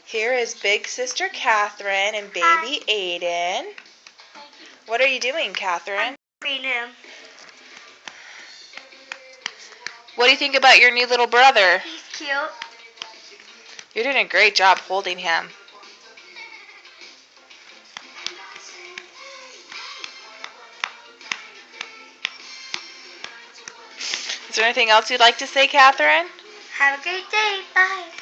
Here is big sister Catherine and baby Aiden. What are you doing, Catherine? I'm feeding him. What do you think about your new little brother? He's cute. You're doing a great job holding him. Is there anything else you'd like to say, Catherine? Have a great day. Bye.